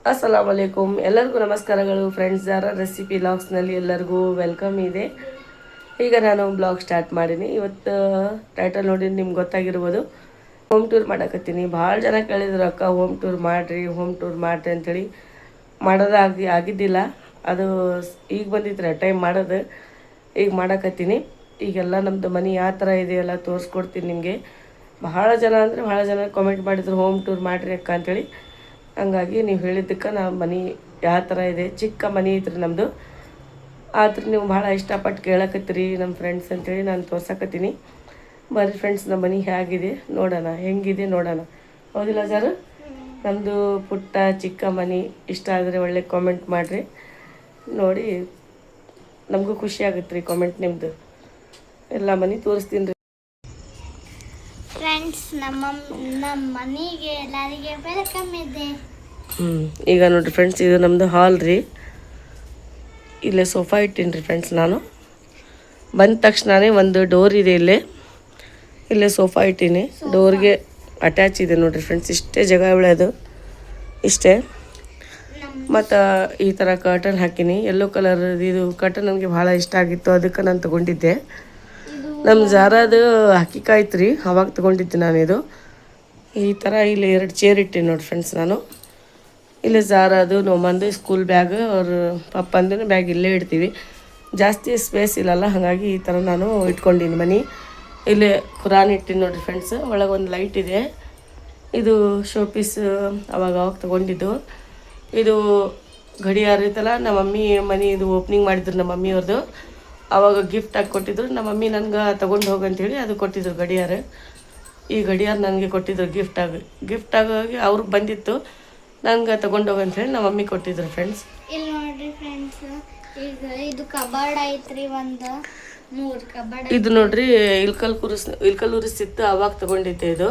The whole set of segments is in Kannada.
ಅಸ್ಸಲಾಮ್ ಅಲೈಕುಮ್. ಎಲ್ಲರಿಗೂ ನಮಸ್ಕಾರಗಳು ಫ್ರೆಂಡ್ಸ್. ಜಾರ ರೆಸಿಪಿ ವ್ಲಾಗ್ಸ್ನಲ್ಲಿ ಎಲ್ಲರಿಗೂ ವೆಲ್ಕಮ್ ಇದೆ. ಈಗ ನಾನು ಬ್ಲಾಗ್ ಸ್ಟಾರ್ಟ್ ಮಾಡೀನಿ. ಇವತ್ತು ಟೈಟಲ್ ನೋಡಿ ನಿಮ್ಗೆ ಗೊತ್ತಾಗಿರ್ಬೋದು, ಹೋಮ್ ಟೂರ್ ಮಾಡಕತ್ತೀನಿ. ಭಾಳ ಜನ ಕೇಳಿದ್ರು, ಅಕ್ಕ ಹೋಮ್ ಟೂರ್ ಮಾಡಿರಿ ಅಂಥೇಳಿ. ಆಗಿದ್ದಿಲ್ಲ. ಅದು ಈಗ ಬಂದಿತ್ತು ಟೈಮ್ ಮಾಡೋದು. ಈಗ ಮಾಡಕತ್ತೀನಿ. ಈಗೆಲ್ಲ ನಮ್ಮದು ಮನೆ ಯಾವ ಥರ ಇದೆ ಎಲ್ಲ ತೋರಿಸ್ಕೊಡ್ತೀನಿ ನಿಮಗೆ. ಭಾಳ ಜನ ಕಾಮೆಂಟ್ ಮಾಡಿದ್ರು, ಹೋಮ್ ಟೂರ್ ಮಾಡಿರಿ ಅಕ್ಕ ಅಂಥೇಳಿ. ಹಂಗಾಗಿ ನೀವು ಹೇಳಿದ್ದಕ್ಕೆ ನಾವು ಮನೆ ಯಾವ ಥರ ಇದೆ, ಚಿಕ್ಕ ಮನೆ ಐತ್ರಿ ನಮ್ಮದು. ಆದ್ರೆ ನೀವು ಭಾಳ ಇಷ್ಟಪಟ್ಟು ಕೇಳಕತ್ತೀರಿ ನಮ್ಮ ಫ್ರೆಂಡ್ಸ್ ಅಂತೇಳಿ ನಾನು ತೋರ್ಸಕತ್ತೀನಿ. ಬರ್ರಿ ಫ್ರೆಂಡ್ಸ್, ನಮ್ಮ ಮನೆ ಹೇಗಿದೆ ನೋಡೋಣ, ಹೆಂಗಿದೆ ನೋಡೋಣ. ಹೌದಿಲ್ಲ ಸರ್? ನಮ್ಮದು ಪುಟ್ಟ ಚಿಕ್ಕ ಮನೆ ಇಷ್ಟ ಆದರೆ ಒಳ್ಳೆ ಕಾಮೆಂಟ್ ಮಾಡಿರಿ. ನೋಡಿ ನಮಗೂ ಖುಷಿ ಆಗುತ್ತೆ ರೀ ಕಾಮೆಂಟ್ ನಿಮ್ಮದು. ಎಲ್ಲ ಮನೆ ತೋರಿಸ್ತೀನಿ ರೀ ಫ್ರೆಂಡ್ಸ್. ನಮ್ಮ ಮನೆಗೆ ಎಲ್ಲರಿಗೆ ವೆಲ್ಕಮ್ ಇದೆ. ಈಗ ನೋಡಿರಿ ಫ್ರೆಂಡ್ಸ್, ಇದು ನಮ್ಮದು ಹಾಲ್ ರೀ. ಇಲ್ಲೇ ಸೋಫಾ ಇಟ್ಟೀನಿ ರೀ ಫ್ರೆಂಡ್ಸ್. ನಾನು ಬಂದ ತಕ್ಷಣವೇ ಒಂದು ಡೋರ್ ಇದೆ, ಇಲ್ಲೇ ಸೋಫಾ ಇಟ್ಟೀನಿ. ಡೋರ್ಗೆ ಅಟ್ಯಾಚ್ ಇದೆ ನೋಡಿರಿ ಫ್ರೆಂಡ್ಸ್. ಇಷ್ಟೇ ಜಾಗ ಉಳಿಯೋದು, ಇಷ್ಟೇ. ಮತ್ತು ಈ ಥರ ಕರ್ಟನ್ ಹಾಕೀನಿ, ಯೆಲ್ಲೋ ಕಲರ್. ಇದು ಕರ್ಟನ್ ನನಗೆ ಭಾಳ ಇಷ್ಟ ಆಗಿತ್ತು, ಅದಕ್ಕೆ ನಾನು ತೊಗೊಂಡಿದ್ದೆ. ನಮ್ಮ ಜಾರದು ಹಾಕಿಕಾಯ್ತು ರೀ, ಅವಾಗ ತೊಗೊಂಡಿದ್ದೆ ನಾನು. ಇದು ಈ ಥರ ಇಲ್ಲಿ 2 ಚೇರ್ ಇಟ್ಟೀನಿ ನೋಡಿ ಫ್ರೆಂಡ್ಸ್. ನಾನು ಇಲ್ಲಿ ಜಾರದು ನಮ್ಮಂದು ಸ್ಕೂಲ್ ಬ್ಯಾಗ್, ಅವ್ರ ಪಪ್ಪಂದು ಬ್ಯಾಗ್ ಇಲ್ಲೇ ಇಡ್ತೀವಿ. ಜಾಸ್ತಿ ಸ್ಪೇಸ್ ಇಲ್ಲಲ್ಲ, ಹಾಗಾಗಿ ಈ ಥರ ನಾನು ಇಟ್ಕೊಂಡಿನಿ ಮನೆ. ಇಲ್ಲಿ ಖುರಾನ್ ಇಟ್ಟಿನಿ ನೋಡಿರಿ ಫ್ರೆಂಡ್ಸ್. ಒಳಗೆ ಒಂದು ಲೈಟ್ ಇದೆ. ಇದು ಶೋ ಪೀಸ್ ಅವಾಗ ತೊಗೊಂಡಿದ್ದು. ಇದು ಗಡಿಯಾರ ಐತಲ್ಲ, ನಮ್ಮ ಮಮ್ಮಿ ಮನೆ ಇದು ಓಪ್ನಿಂಗ್ ಮಾಡಿದ್ರು ನಮ್ಮ ಮಮ್ಮಿಯವ್ರದ್ದು. ಆವಾಗ ಗಿಫ್ಟ್ ಆಗಿ ಕೊಟ್ಟಿದ್ರು ನಮ್ಮ ಮಮ್ಮಿ. ನನಗೆ ತೊಗೊಂಡು ಹೋಗಂತೇಳಿ ಅದು ಕೊಟ್ಟಿದ್ರು ಗಡಿಯಾರ. ಈ ಗಡಿಯಾರ ನನಗೆ ಕೊಟ್ಟಿದ್ರು ಗಿಫ್ಟ್ ಆಗಿ ಅವ್ರಿಗೆ ಬಂದಿತ್ತು, ನಂಗೆ ತೊಗೊಂಡೋಗಂತೇಳಿ ನಮ್ಮ ಮಮ್ಮಿ ಕೊಟ್ಟಿದ್ರು ಫ್ರೆಂಡ್ಸ್. ಇಲ್ಲಿ ನೋಡ್ರಿ ಫ್ರೆಂಡ್ಸ್, ಈಗ ಇದು ಕಬಾರ್ಡ್ ಐತ್ರಿ, ಒಂದು 3 ಕಬಾರ್ಡ್. ಇದು ನೋಡ್ರಿ ಇಲ್ಕಲ್ ಉರಿಸಿತ್ತು, ಅವಾಗ ತೊಗೊಂಡಿದ್ದೆ ಇದು.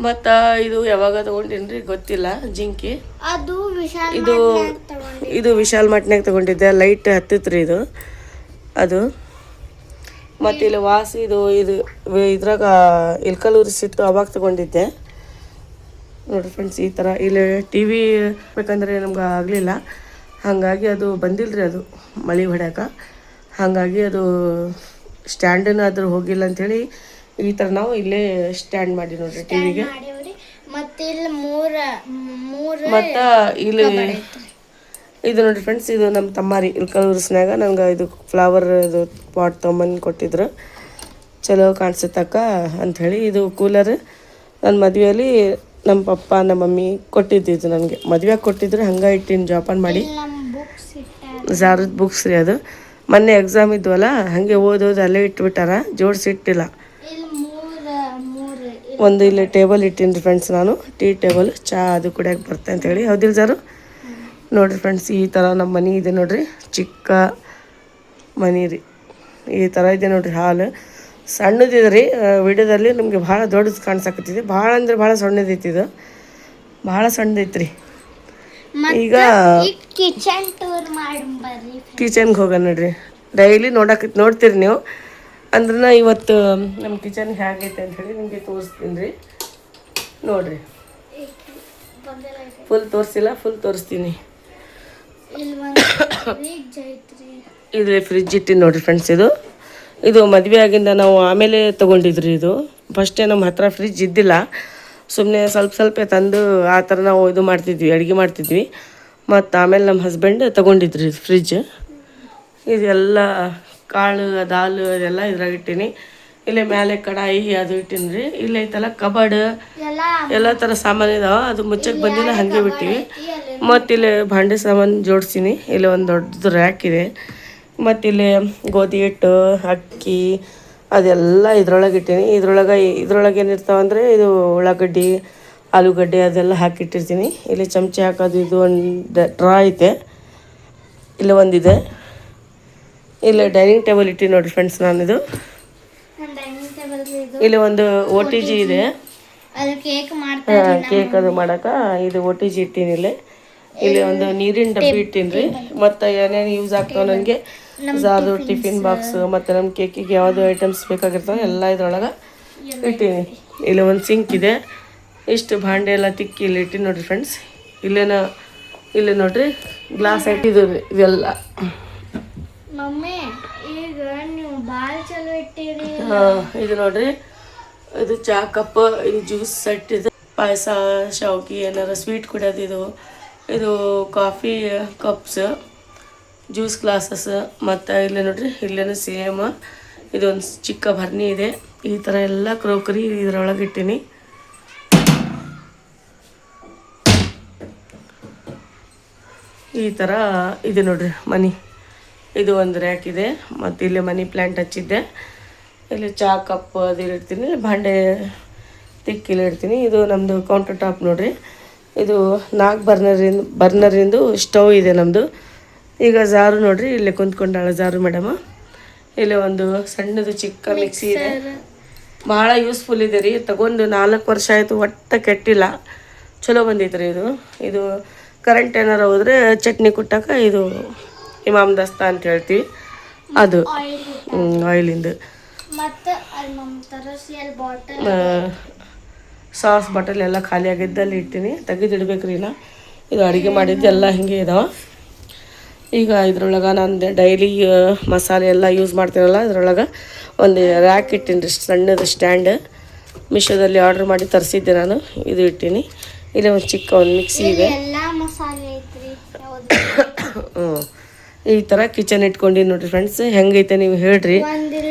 ಮತ್ತು ಇದು ಯಾವಾಗ ತೊಗೊಂಡಿನ್ರಿ ಗೊತ್ತಿಲ್ಲ, ಜಿಂಕಿ. ಇದು ವಿಶಾಲ್ ಮಾರ್ಟ್ನಾಗ ತೊಗೊಂಡಿದ್ದೆ. ಲೈಟ್ ಹತ್ತಿತ್ತು ರೀ ಇದು ಅದು. ಮತ್ತು ಇಲ್ಲಿ ಇದು ಇದ್ರಾಗ ಇಲ್ಕಲ್ ಉರಿಸಿತ್ತು, ಅವಾಗ ತೊಗೊಂಡಿದ್ದೆ ನೋಡಿರಿ ಫ್ರೆಂಡ್ಸ್. ಈ ಥರ ಇಲ್ಲಿ ಟಿ ವಿ ಬೇಕಂದ್ರೆ ನಮ್ಗೆ ಆಗಲಿಲ್ಲ, ಹಾಗಾಗಿ ಅದು ಬಂದಿಲ್ಲ ರೀ, ಅದು ಮಳೆ ಹೊಡ್ಯಾಕ. ಹಾಗಾಗಿ ಅದು ಸ್ಟ್ಯಾಂಡನ್ನು ಅದ್ರ ಹೋಗಿಲ್ಲ ಅಂಥೇಳಿ ಈ ಥರ ನಾವು ಇಲ್ಲೇ ಸ್ಟ್ಯಾಂಡ್ ಮಾಡಿ ನೋಡ್ರಿ ಟಿ ವಿಗೆ. ಮತ್ತು ಇಲ್ಲಿ ಇದು ನೋಡಿರಿ ಫ್ರೆಂಡ್ಸ್, ಇದು ನಮ್ಮ ತಮ್ಮಾರಿ ಇಲ್ಕಲ್ ಉರ್ಸ್ನಾಗ ನಂಗೆ ಇದು ಫ್ಲವರ್ ಇದು ಪಾಟ್ ತೊಗೊಂಬಂದು ಕೊಟ್ಟಿದ್ರು. ಚಲೋ ಕಾಣಿಸುತ್ತಕ್ಕ ಅಂಥೇಳಿ. ಇದು ಕೂಲರ್ ನನ್ನ ಮದುವೆಯಲ್ಲಿ ನಮ್ಮ ಪಪ್ಪ ನಮ್ಮ ಮಮ್ಮಿ ಕೊಟ್ಟಿದ್ದು ನನಗೆ. ಮದುವೆಗೆ ಕೊಟ್ಟಿದ್ರು, ಹಂಗೆ ಇಟ್ಟಿನಿ ಜೋಪಾನ ಮಾಡಿ. ಜಾರದ ಬುಕ್ಸ್ ರೀ ಅದು. ಮೊನ್ನೆ ಎಕ್ಸಾಮ್ ಇದ್ವಲ್ಲ, ಹಾಗೆ ಓದೋದು ಅಲ್ಲೇ ಇಟ್ಬಿಟ್ಟಾರ, ಜೋಡಿಸಿ ಇಟ್ಟಿಲ್ಲ. ಒಂದು ಇಲ್ಲಿ ಟೇಬಲ್ ಇಟ್ಟೀನಿ ರೀ ಫ್ರೆಂಡ್ಸ್ ನಾನು, ಟೀ ಟೇಬಲ್, ಚಹಾ ಅದು ಕುಡಿಯೋಕೆ ಬರ್ತದೆ ಅಂತೇಳಿ. ಹೌದಿಲ್ಲ ಜಾರು? ನೋಡಿರಿ ಫ್ರೆಂಡ್ಸ್, ಈ ಥರ ನಮ್ಮ ಮನೆ ಇದೆ ನೋಡಿರಿ, ಚಿಕ್ಕ ಮನೆ ರೀ. ಈ ಥರ ಇದೆ ನೋಡಿರಿ ಹಾಲು. ಸಣ್ಣದಿದೆ ರೀ, ವಿಡಿಯೋದಲ್ಲಿ ನಿಮಗೆ ಭಾಳ ದೊಡ್ಡದು ಕಾಣಿಸಕತ್ತಿದೆ. ಭಾಳ ಅಂದ್ರೆ ಭಾಳ ಸಣ್ಣದೈತಿ ಇದು, ಭಾಳ ಸಣ್ಣದೈತಿ ರೀ. ಈಗ ಕಿಚನ್ಗೆ ಹೋಗೋಣ ನೋಡ್ರಿ. ಡೈಲಿ ನೋಡ್ತೀರಿ ನೀವು ಅಂದ್ರೆ. ಇವತ್ತು ನಮ್ಮ ಕಿಚನ್ ಹೇಗೈತೆ ಅಂಥೇಳಿ ನಿಮಗೆ ತೋರಿಸ್ತೀನಿ ರೀ. ನೋಡಿರಿ, ಫುಲ್ ತೋರಿಸಿಲ್ಲ, ಫುಲ್ ತೋರಿಸ್ತೀನಿ. ಇದು ಫ್ರಿಜ್ ಇಟ್ಟಿನಿ ನೋಡಿರಿ ಫ್ರೆಂಡ್ಸ್. ಇದು ಮದುವೆ ಆಗಿಂದ ನಾವು ಆಮೇಲೆ ತೊಗೊಂಡಿದ್ರಿ. ಇದು ಫಸ್ಟೇ ನಮ್ಮ ಹತ್ರ ಫ್ರಿಜ್ ಇದ್ದಿಲ್ಲ, ಸುಮ್ಮನೆ ಸ್ವಲ್ಪ ತಂದು ಆ ಥರ ನಾವು ಇದು ಮಾಡ್ತಿದ್ವಿ, ಅಡುಗೆ ಮಾಡ್ತಿದ್ವಿ. ಮತ್ತು ಆಮೇಲೆ ನಮ್ಮ ಹಸ್ಬೆಂಡ್ ತೊಗೊಂಡಿದ್ರಿ ಫ್ರಿಜ್. ಇದೆಲ್ಲ ಕಾಳು ದಾಲು ಅದೆಲ್ಲ ಇದ್ರಾಗ ಇಟ್ಟೀನಿ. ಇಲ್ಲೇ ಮೇಲೆ ಕಡಾಯಿ ಅದು ಇಟ್ಟೀನಿ ರೀ. ಇಲ್ಲಿ ಐತಲ್ಲ ಕಬಾರ್ಡ್, ಎಲ್ಲ ಥರ ಸಾಮಾನು ಇದಾವೆ, ಅದು ಮುಚ್ಚಕ್ಕೆ ಬಂದಿಲ್ಲ, ಹಾಗೆ ಬಿಟ್ಟಿವಿ. ಮತ್ತು ಇಲ್ಲಿ ಭಾಂಡೆ ಸಾಮಾನು ಜೋಡಿಸೀನಿ. ಇಲ್ಲಿ ಒಂದು ದೊಡ್ಡದು ರ್ಯಾಕ್ ಇದೆ. ಮತ್ತು ಇಲ್ಲಿ ಗೋಧಿ ಹಿಟ್ಟು, ಅಕ್ಕಿ ಅದೆಲ್ಲ ಇದ್ರೊಳಗೆ ಇಟ್ಟೀನಿ. ಇದ್ರೊಳಗೆ ಏನಿರ್ತಾವೆ ಅಂದರೆ ಇದು ಉಳ್ಳಾಗಡ್ಡಿ, ಆಲೂಗಡ್ಡೆ ಅದೆಲ್ಲ ಹಾಕಿಟ್ಟಿರ್ತೀನಿ. ಇಲ್ಲಿ ಚಮಚೆ ಹಾಕೋದು, ಇದು ಒಂದು ಡ್ರಾ ಐತೆ, ಇಲ್ಲಿ ಒಂದಿದೆ. ಇಲ್ಲಿ ಡೈನಿಂಗ್ ಟೇಬಲ್ ಇಟ್ಟಿನಿ ನೋಡಿರಿ ಫ್ರೆಂಡ್ಸ್ ನಾನಿದು. ಇಲ್ಲಿ ಒಂದು OTG ಇದೆ, ಕೇಕ್ ಅದು ಮಾಡೋಕೆ. ಇದು OTG ಇಟ್ಟೀನಿ ಇಲ್ಲಿ ಒಂದು ನೀರಿನ ಡಬ್ಬಿ ಇಟ್ಟೀನಿ ರೀ. ಮತ್ತು ಏನೇನು ಯೂಸ್ ಆಗ್ತಾವೆ ನನಗೆ, ಜಾರು ಟಿಫಿನ್ ಬಾಕ್ಸ್, ಮತ್ತು ನಮ್ಮ ಕೇಕಿಗೆ ಯಾವುದು ಐಟಮ್ಸ್ ಬೇಕಾಗಿರ್ತಾವೆ ಎಲ್ಲ ಇದ್ರೊಳಗೆ ಇಟ್ಟೀನಿ. ಇಲ್ಲಿ ಒಂದು ಸಿಂಕ್ ಇದೆ. ಇಷ್ಟು ಭಾಂಡೆ ಎಲ್ಲ ತಿಕ್ಕಿ ಇಲ್ಲಿ ಇಟ್ಟೀನಿ ನೋಡಿರಿ ಫ್ರೆಂಡ್ಸ್. ಇಲ್ಲೇನ ಇಲ್ಲಿ ನೋಡ್ರಿ ಗ್ಲಾಸ್ ಇದು ಇವೆಲ್ಲ. ಮಮ್ಮಿ ಈಗ ನೀವು ಭಾಳ ಚಲೋ ಇಟ್ಟಿರಿ. ಇದು ನೋಡ್ರಿ, ಇದು ಚಾ ಕಪ್, ಇದು ಜ್ಯೂಸ್ ಸೆಟ್, ಇದು ಪಾಯಸ, ಶಾವ್ಗಿ, ಏನಾರ ಸ್ವೀಟ್ ಕುಡಿಯೋದು, ಇದು ಕಾಫಿ ಕಪ್ಸ್, ಜ್ಯೂಸ್ ಗ್ಲಾಸಸ್. ಮತ್ತು ಇಲ್ಲಿ ನೋಡ್ರಿ, ಇಲ್ಲೇನು ಸೇಮ್ ಇದೊಂದು ಚಿಕ್ಕ ಭರಣಿ ಇದೆ. ಈ ಥರ ಎಲ್ಲ ಕ್ರೋಕರಿ ಇದರೊಳಗೆ ಇಟ್ಟೀನಿ. ಈ ಥರ ಇದೆ ನೋಡ್ರಿ ಮನಿ. ಇದು ಒಂದು ರ್ಯಾಕ್ ಇದೆ. ಮತ್ತು ಇಲ್ಲಿ ಮನಿ ಪ್ಲ್ಯಾಂಟ್ ಹಚ್ಚಿದ್ದೆ. ಇಲ್ಲಿ ಚಾ ಕಪ್ ಅದು ಇಡ್ತೀನಿ, ಭಾಂಡೆ ತಿಕ್ಕಿಲಿ ಇಡ್ತೀನಿ. ಇದು ನಮ್ಮದು ಕೌಂಟರ್ ಟಾಪ್ ನೋಡ್ರಿ. ಇದು 4 ಬರ್ನರಿಂದು ಸ್ಟವ್ ಇದೆ ನಮ್ಮದು. ಈಗ ಜಾರು ನೋಡ್ರಿ, ಇಲ್ಲಿ ಕುಂತ್ಕೊಂಡಾಳ ಜಾರು ಮೇಡಮ್. ಇಲ್ಲಿ ಒಂದು ಸಣ್ಣದು ಚಿಕ್ಕ ಮಿಕ್ಸಿ ಇದೆ. ಭಾಳ ಯೂಸ್ಫುಲ್ ಇದೆ ರೀ. ತಗೊಂಡು 4 ವರ್ಷ ಆಯಿತು, ಒಟ್ಟು ಕೆಟ್ಟಿಲ್ಲ, ಚಲೋ ಬಂದೈತೆ ರೀ. ಇದು ಕರೆಂಟ್ ಏನಾರು ಹೋದರೆ ಚಟ್ನಿ ಕುಟ್ಟಕ ಇದು ಇಮಾಮ್ ದಸ್ತಾ ಅಂತ ಹೇಳ್ತೀವಿ, ಅದು ಆಯಿಲಿಂದು. ಮತ್ತು ಸಾಸ್ ಬಾಟಲ್ ಎಲ್ಲ ಖಾಲಿ ಆಗಿದ್ದಲ್ಲಿ ಇಡ್ತೀನಿ, ತೆಗೆದಿಡ್ಬೇಕ್ರಿ. ನಾ ಇದು ಅಡುಗೆ ಮಾಡಿದ್ದೆಲ್ಲ ಹಿಂಗೆ ಇದಾವೆ. ಈಗ ಇದ್ರೊಳಗೆ ನಾನು ಡೈಲಿ ಮಸಾಲೆ ಎಲ್ಲ ಯೂಸ್ ಮಾಡ್ತೀನಲ್ಲ, ಇದ್ರೊಳಗೆ ಒಂದು ರ್ಯಾಕ್ ಇಟ್ಟೀನಿ ರೀ, ಸಣ್ಣದು ಸ್ಟ್ಯಾಂಡ್. ಮೀಶೋದಲ್ಲಿ ಆರ್ಡ್ರ್ ಮಾಡಿ ತರಿಸಿದ್ದೆ ನಾನು. ಇದು ಇಟ್ಟೀನಿ. ಇಲ್ಲಿ ಒಂದು ಚಿಕ್ಕ ಒಂದು ಮಿಕ್ಸಿ ಇದೆ. ಈ ಥರ ಕಿಚನ್ ಇಟ್ಕೊಂಡಿನಿ ನೋಡ್ರಿ ಫ್ರೆಂಡ್ಸ್. ಹೆಂಗೈತೆ ನೀವು ಹೇಳ್ರಿ.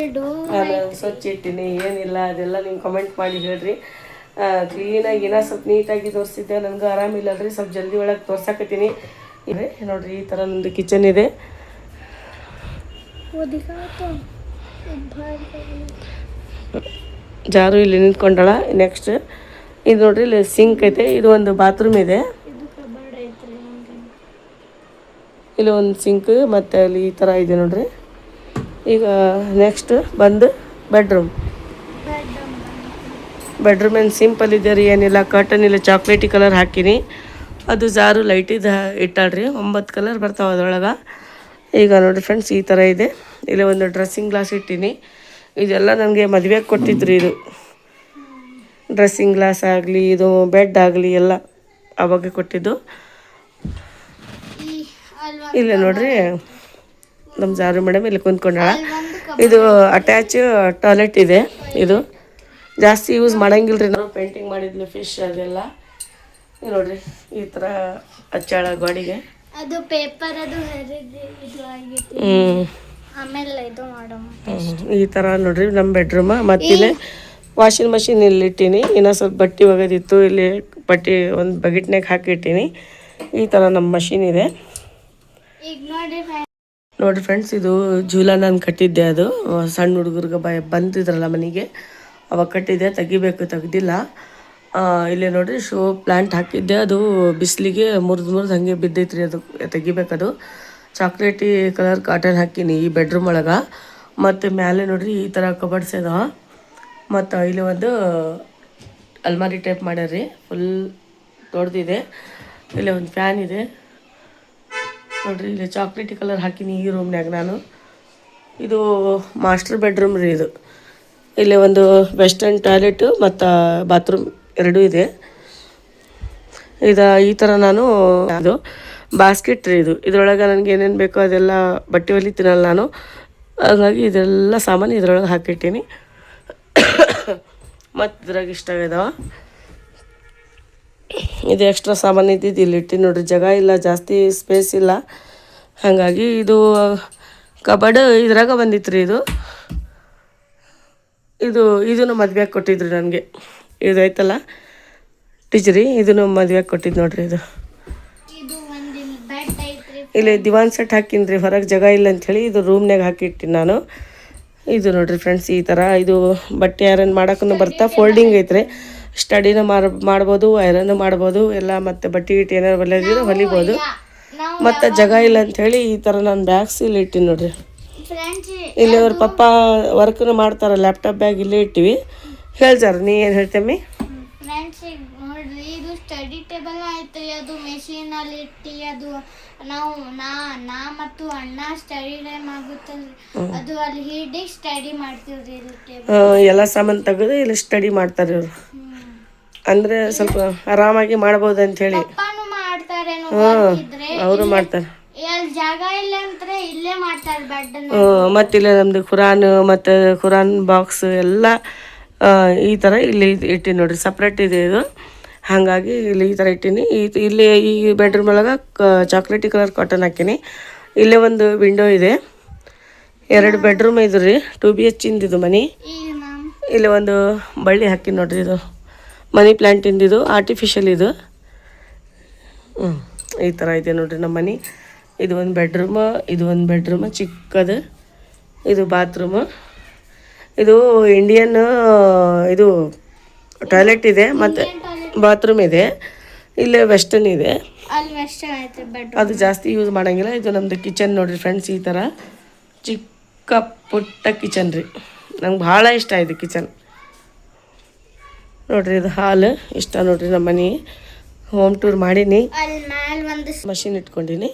ನಾನು ಸ್ವಚ್ಛ ಇಟ್ಟೀನಿ ಏನಿಲ್ಲ ಅದೆಲ್ಲ ನೀವು ಕಮೆಂಟ್ ಮಾಡಿ ಹೇಳ್ರಿ. ಕ್ಲೀನಾಗಿ ಏನೋ ಸ್ವಲ್ಪ ನೀಟಾಗಿ ತೋರಿಸಿದ್ದೆ. ನನಗೆ ಆರಾಮಿಲ್ಲಲ್ರಿ, ಸ್ವಲ್ಪ ಜಲ್ದಿ ಒಳಗೆ ತೋರ್ಸಕತ್ತೀನಿ. ಇದೆ ನೋಡ್ರಿ, ಈ ಥರ ನಮ್ಮದು ಕಿಚನ್ ಇದೆ. ಜಾರು ಇಲ್ಲಿ ನಿಂತ್ಕೊಂಡಾಳ. ನೆಕ್ಸ್ಟ್ ಇದು ನೋಡ್ರಿ, ಇಲ್ಲಿ ಸಿಂಕ್ ಐತೆ. ಇದು ಒಂದು ಬಾತ್ರೂಮ್ ಇದೆ. ಇಲ್ಲಿ ಒಂದು ಸಿಂಕ್ ಮತ್ತು ಅಲ್ಲಿ ಈ ಥರ ಇದೆ ನೋಡ್ರಿ. ಈಗ ನೆಕ್ಸ್ಟ್ ಬಂದು ಬೆಡ್ರೂಮ್ ಏನು ಸಿಂಪಲ್ ಇದೆ ರೀ, ಏನಿಲ್ಲ. ಕರ್ಟನ್ ಇಲ್ಲ, ಚಾಕ್ಲೇಟಿ ಕಲರ್ ಹಾಕೀನಿ. ಅದು ಜಾರು ಲೈಟಿದ್ದು ಇಟ್ಟಾಳ್ರಿ, 9 ಕಲರ್ ಬರ್ತಾವೆ ಅದರೊಳಗೆ. ಈಗ ನೋಡಿ ಫ್ರೆಂಡ್ಸ್, ಈ ಥರ ಇದೆ. ಇಲ್ಲಿ ಒಂದು ಡ್ರೆಸ್ಸಿಂಗ್ ಗ್ಲಾಸ್ ಇಟ್ಟೀನಿ. ಇದೆಲ್ಲ ನನಗೆ ಮದುವೆಗೆ ಕೊಟ್ಟಿದ್ರು. ಇದು ಡ್ರೆಸ್ಸಿಂಗ್ ಗ್ಲಾಸ್ ಆಗಲಿ, ಇದು ಬೆಡ್ ಆಗಲಿ ಎಲ್ಲ ಅವಾಗ ಕೊಟ್ಟಿದ್ದು. ಇಲ್ಲ ನೋಡ್ರಿ, ನಮ್ಮ ಜಾರು ಮೇಡಮ್ ಇಲ್ಲಿ ಕುಂತ್ಕೊಂಡಾಳ. ಇದು ಅಟ್ಯಾಚ್ ಟಾಯ್ಲೆಟ್ ಇದೆ. ಇದು ಜಾಸ್ತಿ ಯೂಸ್ ಮಾಡಂಗಿಲ್ಲ ರೀ. ನಾವು ಪೇಂಟಿಂಗ್ ಮಾಡಿದ್ವಿ ಫಿಶ್ ಅದೆಲ್ಲ. ನೋಡ್ರಿ, ಈ ಥರ ಹಚ್ಚಾಳ ಗೋಡೆಗೆ. ಅದು ಪೇಪರ್ ಅದು ಆಮೇಲೆ ಇದು ಈ ಥರ ನೋಡ್ರಿ ನಮ್ಮ ಬೆಡ್ರೂಮ. ಮತ್ತಿಲ್ಲಿ ವಾಷಿಂಗ್ ಮಷಿನ್ ಇಲ್ಲಿ ಇಟ್ಟೀನಿ. ಇನ್ನೂ ಸ್ವಲ್ಪ ಬಟ್ಟೆ ಒಗೆದಿತ್ತು, ಇಲ್ಲಿ ಬಟ್ಟೆ ಒಂದು ಬಕೆಟ್ನಾಗ ಹಾಕಿಟ್ಟೀನಿ. ಈ ಥರ ನಮ್ಮ ಮಷಿನ್ ಇದೆ. ನೋಡ್ರಿ ಫ್ರೆಂಡ್ಸ್, ಇದು ಜೂಲ ನಾನು ಕಟ್ಟಿದ್ದೆ. ಅದು ಸಣ್ಣ ಹುಡುಗರಿಗೆ ಬಂದಿದ್ರಲ್ಲ ಮನೆಗೆ, ಅವಾಗ ಕಟ್ಟಿದ್ದೆ. ತೆಗಿಬೇಕು, ತೆಗ್ದಿಲ್ಲ. ಇಲ್ಲೇ ನೋಡ್ರಿ, ಶೋ ಪ್ಲ್ಯಾಂಟ್ ಹಾಕಿದ್ದೆ. ಅದು ಬಿಸಿಲಿಗೆ ಮುರಿದು ಹಂಗೆ ಬಿದ್ದೈತ್ರಿ. ಅದು ತೆಗಿಬೇಕದು. ಚಾಕ್ಲೇಟಿ ಕಲರ್ ಕಾಟನ್ ಹಾಕೀನಿ ಈ ಬೆಡ್ರೂಮ್ ಒಳಗೆ. ಮತ್ತು ಮೇಲೆ ನೋಡ್ರಿ, ಈ ಥರ ಕಬರ್ಡ್ಸ್ ಇದಾವೆ. ಮತ್ತು ಇಲ್ಲಿ ಒಂದು ಅಲ್ಮಾರಿ ಟೈಪ್ ಮಾಡ್ಯಾರ್ರಿ, ಫುಲ್ ದೊಡ್ಡದಿದೆ. ಇಲ್ಲಿ ಒಂದು ಫ್ಯಾನ್ ಇದೆ ನೋಡ್ರಿ. ಇಲ್ಲಿ ಚಾಕ್ಲೇಟಿ ಕಲರ್ ಹಾಕೀನಿ ಈ ರೂಮ್ನಾಗ ನಾನು. ಇದು ಮಾಸ್ಟರ್ ಬೆಡ್ರೂಮ್ ರೀ ಇದು. ಇಲ್ಲಿ ಒಂದು ವೆಸ್ಟರ್ನ್ ಟಾಯ್ಲೆಟು ಮತ್ತು ಬಾತ್ರೂಮ್ ಎರಡೂ ಇದೆ. ಈ ಥರ ನಾನು ಅದು ಬಾಸ್ಕೆಟ್ ರೀ ಇದು. ಇದರೊಳಗೆ ನನಗೆ ಏನೇನು ಬೇಕೋ ಅದೆಲ್ಲ ಬಟ್ಟೆ ಹೊಲಿತೀನಲ್ಲ ನಾನು, ಹಾಗಾಗಿ ಇದೆಲ್ಲ ಸಾಮಾನು ಇದರೊಳಗೆ ಹಾಕಿಟ್ಟೀನಿ. ಮತ್ತು ಇದ್ರಾಗ ಇಷ್ಟ ಇದಾವೆ. ಇದು ಎಕ್ಸ್ಟ್ರಾ ಸಾಮಾನು ಇದ್ದಿದ್ದು ಇಲ್ಲಿ ಇಟ್ಟು ನೋಡ್ರಿ. ಜಾಗ ಇಲ್ಲ, ಜಾಸ್ತಿ ಸ್ಪೇಸ್ ಇಲ್ಲ, ಹಾಗಾಗಿ ಇದು ಕಬರ್ಡ್ ಇದ್ರಾಗ ಬಂದಿತ್ತು ರೀ. ಇದನ್ನು ಮದುವೆಗೆ ಕೊಟ್ಟಿದ್ರು ನನಗೆ. ಇದು ಐತಲ್ಲ ಟೀಚರಿ, ಇದನ್ನು ಮದುವೆಗೆ ಕೊಟ್ಟಿದ್ದು ನೋಡ್ರಿ. ಇಲ್ಲಿ ದಿವಾನ್ ಸೆಟ್ ಹಾಕಿನಿ ರೀ, ಹೊರಗೆ ಜಾಗ ಇಲ್ಲ ಅಂಥೇಳಿ ಇದು ರೂಮ್ನಾಗ ಹಾಕಿಟ್ಟಿನಿ ನಾನು. ಇದು ನೋಡ್ರಿ ಫ್ರೆಂಡ್ಸ್, ಈ ಥರ ಇದು ಬಟ್ಟೆ ಐರನ್ ಮಾಡೋಕ್ಕೂ ಬರ್ತಾ. ಫೋಲ್ಡಿಂಗ್ ಐತ್ರಿ, ಸ್ಟಡಿನ ಮಾಡ್ಬೋದು, ಐರನ್ ಮಾಡ್ಬೋದು ಎಲ್ಲ. ಮತ್ತು ಬಟ್ಟೆ ಗಿಟ್ಟು ಏನಾರು ಹೊಲಿಯೋದಿದ್ರೆ ಹೊಲಿಬೋದು. ಮತ್ತು ಜಾಗ ಇಲ್ಲ ಅಂಥೇಳಿ ಈ ಥರ ನಾನು ಬ್ಯಾಗ್ಸ್ ಇಲ್ಲಿ ಇಟ್ಟಿನಿ ನೋಡ್ರಿ. ಇಲ್ಲಿ ಅವ್ರ ಪಪ್ಪ ವರ್ಕ್ನು ಮಾಡ್ತಾರೆ, ಲ್ಯಾಪ್ಟಾಪ್ ಬ್ಯಾಗ್ ಇಲ್ಲೇ ಇಟ್ಟಿವಿ. ಹೇಳ್ತಾರ, ನೀ ಏನು ಹೇಳ್ತೇಮ್ಮಿ? ನೋಡ್ರಿ, ಇದು ಸ್ಟಡಿ ಟೇಬಲ್ ಐತ್ರಿ. ಅದು ಮೆಷಿನ್ ಅಲ್ಲಿ ಇಟ್ಟು ಅದು ನಾವು ನಾ ಮತ್ತು ಅಣ್ಣ ಸ್ಟಡಿ ಟೈಮ್ ಆಗುತ್ತಲ್ರಿ, ಅದು ಅಲ್ಲಿ ಹಿಡಿ ಸ್ಟಡಿ ಮಾಡ್ತೀವ್ರಿ. ಎಲ್ಲ ಸಾಮಾನು ತೆಗೆದು ಇಲ್ಲಿ ಸ್ಟಡಿ ಮಾಡ್ತಾರೆ ಇವರು. ಅಂದರೆ ಸ್ವಲ್ಪ ಆರಾಮಾಗಿ ಮಾಡ್ಬೋದು ಅಂಥೇಳಿ. ಪಪ್ಪಾನು ಮಾಡ್ತಾರ, ಮಾಡ್ತಾರೇನೋ ವರ್ಕ್ ಇದ್ರೆ ಅವರು ಮಾಡ್ತಾರೆ. ಎಲ್ಲಿ ಜಾಗ ಇಲ್ಲ ಅಂದ್ರೆ ಇಲ್ಲೇ ಮಾಡ್ತಾರೆ ಬೆಡ್. ಮತ್ತು ಇಲ್ಲೇ ನಮ್ಮದು ಖುರಾನ್ ಮತ್ತು ಖುರಾನ್ ಬಾಕ್ಸ್ ಎಲ್ಲ ಈ ಥರ ಇಲ್ಲಿ ಇಟ್ಟಿನಿ ನೋಡಿರಿ, ಸಪ್ರೇಟ್ ಇದೆ ಇದು. ಹಾಗಾಗಿ ಇಲ್ಲಿ ಈ ಥರ ಇಟ್ಟೀನಿ. ಇಲ್ಲಿ ಈ ಬೆಡ್ರೂಮ್ ಒಳಗೆ ಚಾಕ್ಲೇಟಿ ಕಲರ್ ಕಾಟನ್ ಹಾಕೀನಿ. ಇಲ್ಲೇ ಒಂದು ವಿಂಡೋ ಇದೆ, 2 ಬೆಡ್ರೂಮ್ ಇದು ರೀ, 2 BH ಇದು ಮನೆ. ಇಲ್ಲಿ ಒಂದು ಬಳ್ಳಿ ಹಾಕಿ ನೋಡ್ರಿ, ಇದು ಮನಿ ಪ್ಲ್ಯಾಂಟ್ ಇಂದಿದು, ಆರ್ಟಿಫಿಷಿಯಲ್ ಇದು. ಈ ಥರ ಇದೆ ನೋಡ್ರಿ ನಮ್ಮ ಮನೆ. ಇದು ಒಂದು ಬೆಡ್ರೂಮ್, ಇದು ಒಂದು ಬೆಡ್ರೂಮ್ ಚಿಕ್ಕದು, ಇದು ಬಾತ್ರೂಮು. ಇದು ಇಂಡಿಯನ್ ಇದು ಟಾಯ್ಲೆಟ್ ಇದೆ ಮತ್ತು ಬಾತ್ರೂಮ್ ಇದೆ. ಇಲ್ಲೇ ವೆಸ್ಟರ್ನ್ ಇದೆ, ಅದು ಜಾಸ್ತಿ ಯೂಸ್ ಮಾಡೋಂಗಿಲ್ಲ. ಇದು ನಮ್ಮದು ಕಿಚನ್ ನೋಡಿರಿ ಫ್ರೆಂಡ್ಸ್, ಈ ಥರ ಚಿಕ್ಕ ಪುಟ್ಟ ಕಿಚನ್ ರೀ. ನಂಗೆ ಭಾಳ ಇಷ್ಟ ಇದು ಕಿಚನ್ ನೋಡ್ರಿ. ಇದು ಹಾಲ್ ಇಷ್ಟ ನೋಡ್ರಿ ನಮ್ಮ ಮನೆ. ಹೋಮ್ ಟೂರ್ ಮಾಡೀನಿ, ಮಷಿನ್ ಇಟ್ಕೊಂಡೀನಿ.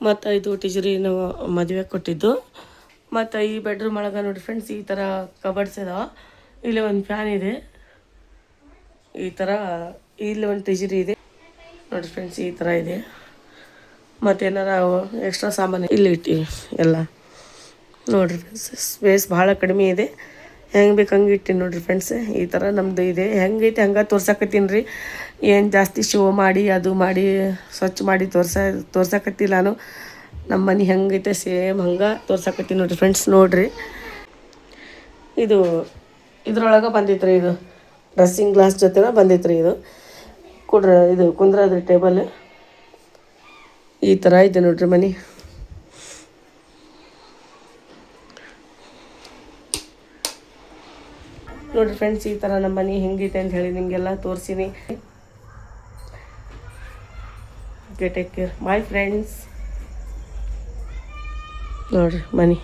ಮತ್ತು ಇದು ಟಿಜರಿ ನಾವು ಮದುವೆ ಕೊಟ್ಟಿದ್ದು. ಮತ್ತು ಈ ಬೆಡ್ರೂಮ್ ಒಳಗೆ ನೋಡಿ ಫ್ರೆಂಡ್ಸ್, ಈ ಥರ ಕಬರ್ಡ್ಸ್ ಇದಾವೆ. ಇಲ್ಲಿ ಒಂದು ಫ್ಯಾನ್ ಇದೆ, ಈ ಥರ ಇಲ್ಲಿ ಒಂದು ಟಿಜರಿ ಇದೆ ನೋಡಿ ಫ್ರೆಂಡ್ಸ್, ಈ ಥರ ಇದೆ. ಮತ್ತು ಏನಾರ ಎಕ್ಸ್ಟ್ರಾ ಸಾಮಾನು ಇಲ್ಲಿ ಇಟ್ಟಿವಿ ಎಲ್ಲ ನೋಡಿರಿ ಫ್ರೆಂಡ್ಸ್. ಸ್ಪೇಸ್ ಭಾಳ ಕಡಿಮೆ ಇದೆ, ಹೆಂಗೆ ಬೇಕು ಹಂಗೆ ಇಟ್ಟಿನಿ ನೋಡಿರಿ ಫ್ರೆಂಡ್ಸ್. ಈ ಥರ ನಮ್ಮದು ಇದೆ, ಹೆಂಗೈತೆ ಹಂಗೆ ತೋರ್ಸಕತ್ತೀನಿ ರೀ. ಏನು ಜಾಸ್ತಿ ಶೋ ಮಾಡಿ ಅದು ಮಾಡಿ ಸ್ವಚ್ಛ ಮಾಡಿ ತೋರ್ಸಕತ್ತಿಲ್ಲ ನಾನು. ನಮ್ಮ ಮನೆ ಹೆಂಗೈತೆ ಸೇಮ್ ಹಂಗೆ ತೋರ್ಸಕತ್ತೀನಿ ನೋಡಿರಿ ಫ್ರೆಂಡ್ಸ್. ನೋಡಿರಿ, ಇದು ಇದ್ರೊಳಗೆ ಬಂದಿತ್ತು ರೀ, ಇದು ಡ್ರೆಸ್ಸಿಂಗ್ ಗ್ಲಾಸ್ ಜೊತೆನ ಬಂದಿತ್ತು ರೀ. ಇದು ಇದು ಕುಂದ್ರದ್ರಿ ಟೇಬಲ್. ಈ ಥರ ಇದೆ ನೋಡ್ರಿ ಮನೆ. ನೋಡಿರಿ ಫ್ರೆಂಡ್ಸ್, ಈ ಥರ ನಮ್ಮ ಮನೆ ಹೆಂಗೈತೆ ಅಂತ ಹೇಳಿ ನಿಮಗೆಲ್ಲ ತೋರಿಸಿನಿ. Okay, take care, bye friends. ನೋಡಿರಿ ಮನೆ.